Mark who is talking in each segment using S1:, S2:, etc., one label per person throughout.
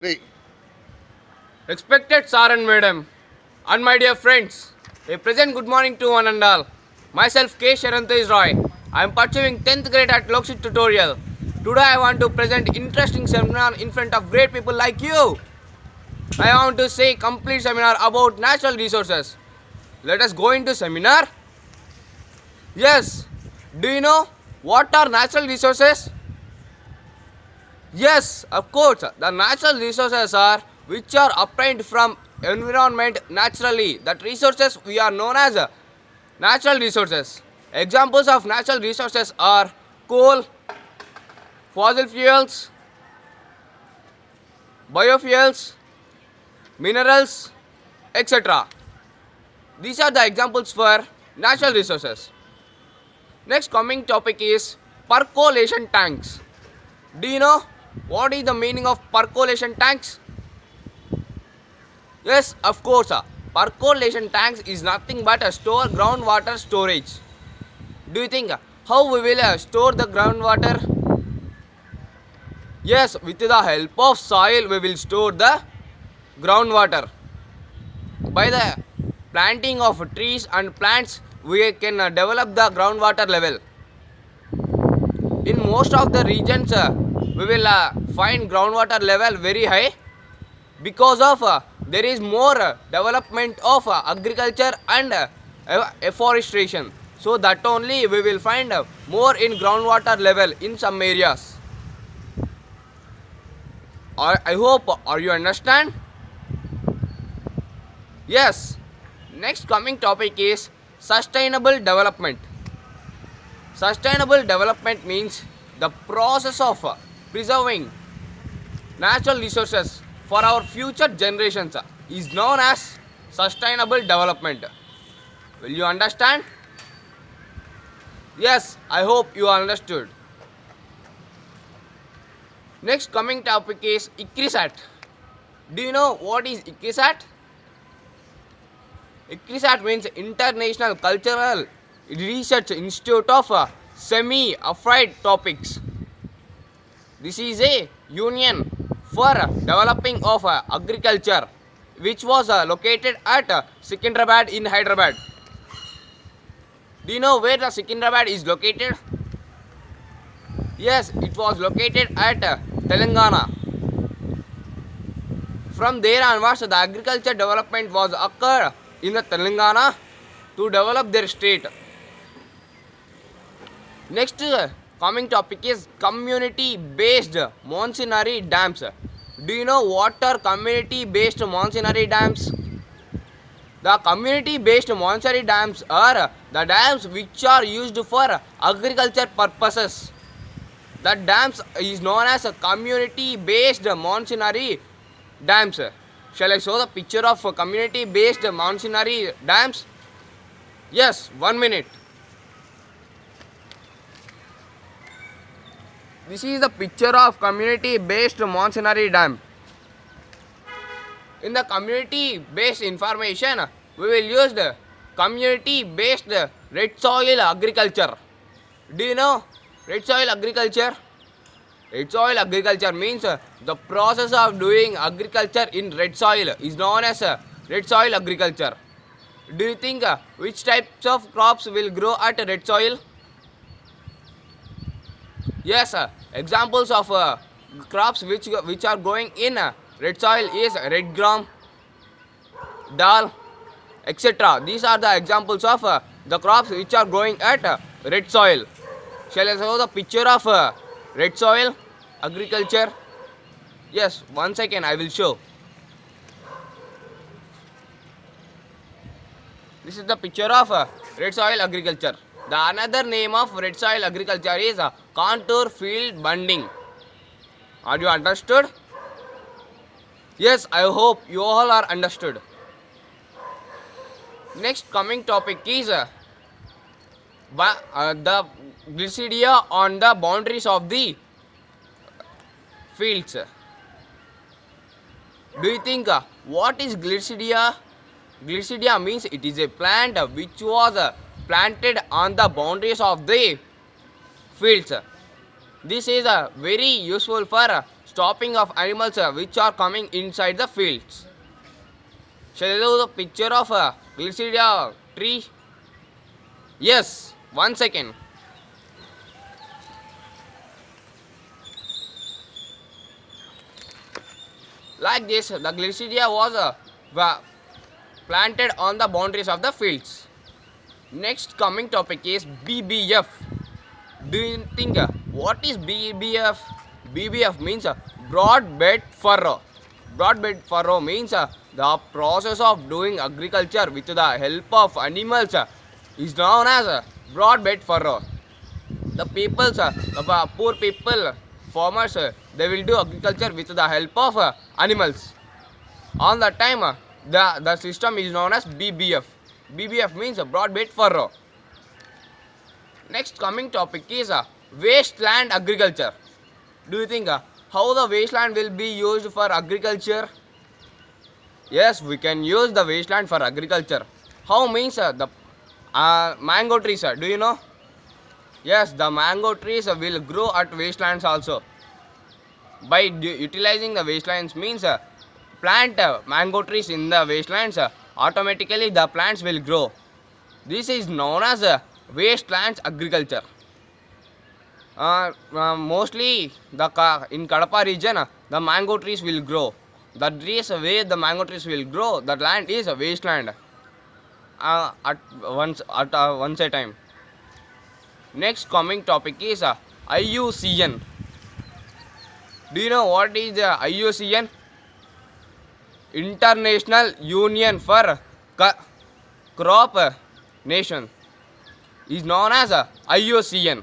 S1: Three.
S2: Respected Sir and Madam, and my dear friends, a present good morning to one and all. Myself K. Sharantesh Roy. I am pursuing 10th grade at Lokshit Tutorial. Today I want to present interesting seminar in front of great people like you. I want to say complete seminar about natural resources. Let us go into seminar. Yes, do you know what are natural resources? Yes, of course. The natural resources are which are obtained from environment naturally. That resources we are known as natural resources. Examples of natural resources are coal, fossil fuels, biofuels, minerals, etc. These are the examples for natural resources. Next coming topic is percolation tanks. Do you know what is the meaning of percolation tanks? Yes, of course. Percolation tanks is nothing but a store groundwater storage. Do you think how we will store the groundwater? Yes, with the help of soil we will store the groundwater. By the planting of trees and plants we can develop the groundwater level. In most of the regions we will find groundwater level very high because of there is more development of agriculture and afforestation. So that only we will find more in groundwater level in some areas. I hope are you understand? Yes. Next coming topic is sustainable development. Sustainable development means the process of preserving natural resources for our future generations is known as sustainable development. Will you understand? Yes, I hope you understood. Next coming topic is ICRISAT. Do you know what is ICRISAT? ICRISAT means International Cultural Research Institute of Semi-Applied Topics. This is a union for developing of agriculture which was located at Secunderabad in Hyderabad. Do you know where the Secunderabad is located? Yes, it was located at Telangana. From there onwards, the agriculture development was occurred in the Telangana to develop their state. Next coming topic is community-based monsoonary dams. Do you know what are community-based monsoonary dams? The community-based monsoonary dams are the dams which are used for agriculture purposes. The dams is known as community-based monsoonary dams. Shall I show the picture of community-based monsoonary dams? Yes, 1 minute. This is the picture of community-based monsoonary dam. In the community-based information, we will use the community-based red soil agriculture. Do you know red soil agriculture? Red soil agriculture means the process of doing agriculture in red soil is known as red soil agriculture. Do you think which types of crops will grow at red soil? Yes, examples of crops which are growing in red soil is red gram, dal, etc. These are the examples of the crops which are growing at red soil. Shall I show the picture of red soil agriculture? Yes, 1 second I will show. This is the picture of red soil agriculture. The another name of red soil agriculture is contour field bunding. Are you understood? Yes, I hope you all are understood. Next coming topic is the glycidia on the boundaries of the fields. Do you think what is glycidia? Glycidia means it is a plant which was planted on the boundaries of the fields. This is very useful for stopping of animals which are coming inside the fields. Shall I do the picture of a glycidia tree? Yes, 1 second. Like this, the glycidia was planted on the boundaries of the fields. Next coming topic is BBF. Do you think what is BBF? BBF means broad-bed furrow. Broad-bed furrow means the process of doing agriculture with the help of animals is known as broad-bed furrow. The people, the poor people, farmers, they will do agriculture with the help of animals. On the time, the system is known as BBF. BBF means broad-bed furrow. Next coming topic is wasteland agriculture. Do you think how the wasteland will be used for agriculture? Yes, we can use the wasteland for agriculture. How means the mango trees, do you know? Yes, the mango trees will grow at wastelands also. By utilizing the wastelands means plant mango trees in the wastelands, automatically the plants will grow. This is known as wastelands agriculture. Mostly in Kadapa region, the mango trees will grow. The trees where the mango trees will grow, the land is a wasteland. At once a time. Next coming topic is IUCN. Do you know what is the IUCN? International Union for Crop Nation is known as IUCN.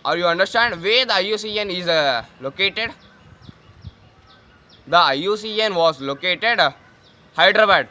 S2: Are you understand where the IUCN is located? The IUCN was located Hyderabad.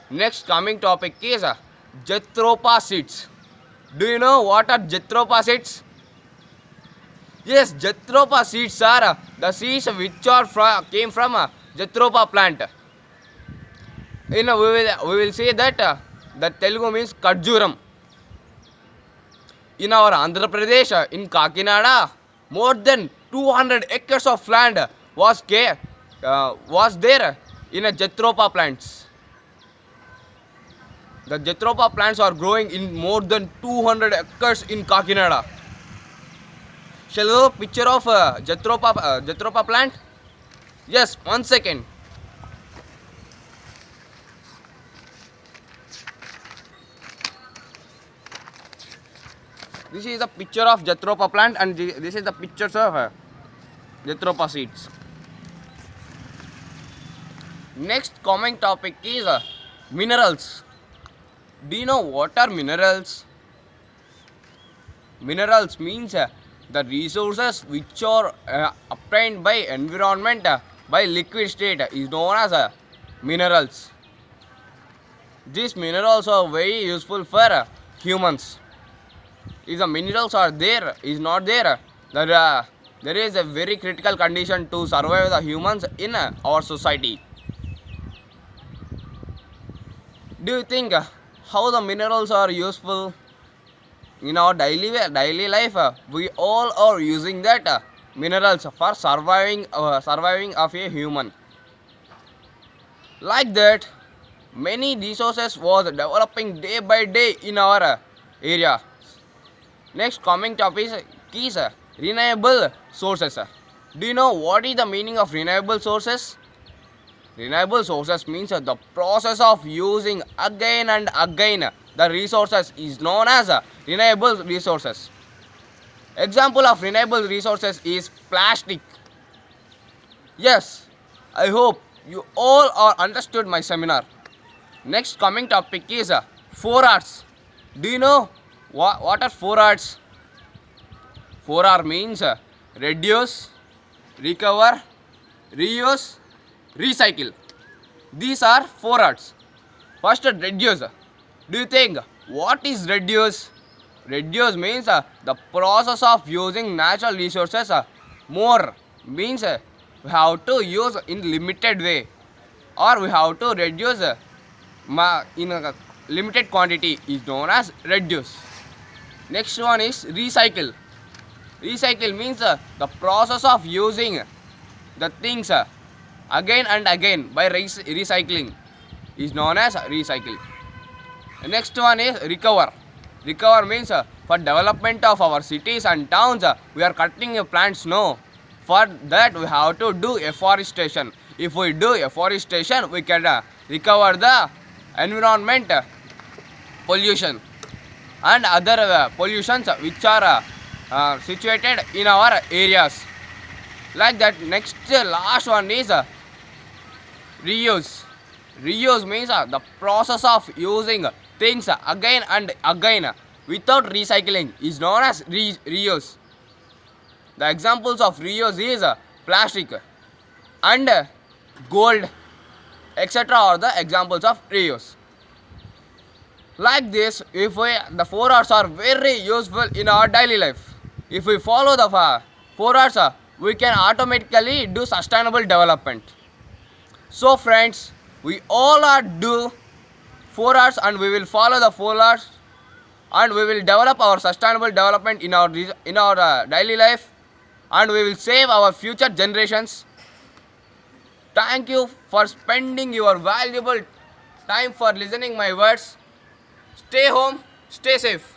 S2: Next coming topic is Jethropa seeds. Do you know what are Jethropa seeds? Yes, Jethropa seeds are the seeds which are came from Jethropa plant. We will say that that Telugu means Kharjooram. In our Andhra Pradesh, in Kakinada, more than 200 acres of land was there in a Jethropa plants. The Jethropa plants are growing in more than 200 acres in Kakinada. Shall we do a picture of Jethropa plant? Yes, 1 second. This is the picture of Jethropa plant and this is the pictures of Jethropa seeds. Next common topic is minerals. Do you know what are minerals? Minerals means the resources which are obtained by environment by liquid state is known as minerals. These minerals are very useful for humans. If the minerals are there, is not there, there is a very critical condition to survive the humans in our society. Do you think how the minerals are useful in our daily life? We all are using that minerals for surviving of a human. Like that, many resources was developing day by day in our area. Next coming topic is renewable sources. Do you know what is the meaning of renewable sources? Renewable sources means the process of using again and again the resources is known as renewable resources. Example of renewable resources is plastic. Yes, I hope you all are understood my seminar. Next coming topic is 4Rs. Do you know what are 4Rs? 4R means reduce, recover, reuse, recycle. These are 4Rs. First, reduce. Do you think what is reduce? Reduce means the process of using natural resources more. Means we have to use in limited way, or we have to reduce in a limited quantity is known as reduce. Next one is recycle. Recycle means the process of using the things again and again by recycling is known as recycle. The next one is recover. Recover means for development of our cities and towns, we are cutting plants. No, for that we have to do afforestation. If we do afforestation, we can recover the environment pollution and other pollutions which are situated in our areas. Like that, next last one is reuse. Reuse means the process of using things again and again without recycling is known as reuse. The examples of reuse is plastic and gold, etc. are the examples of reuse. Like this, if the 4 R's are very useful in our daily life. If we follow the 4 R's, we can automatically do sustainable development. So friends, we all are do 4 R's and we will follow the 4 R's and we will develop our sustainable development in our daily life, and we will save our future generations. Thank you for spending your valuable time for listening my words. Stay home, stay safe.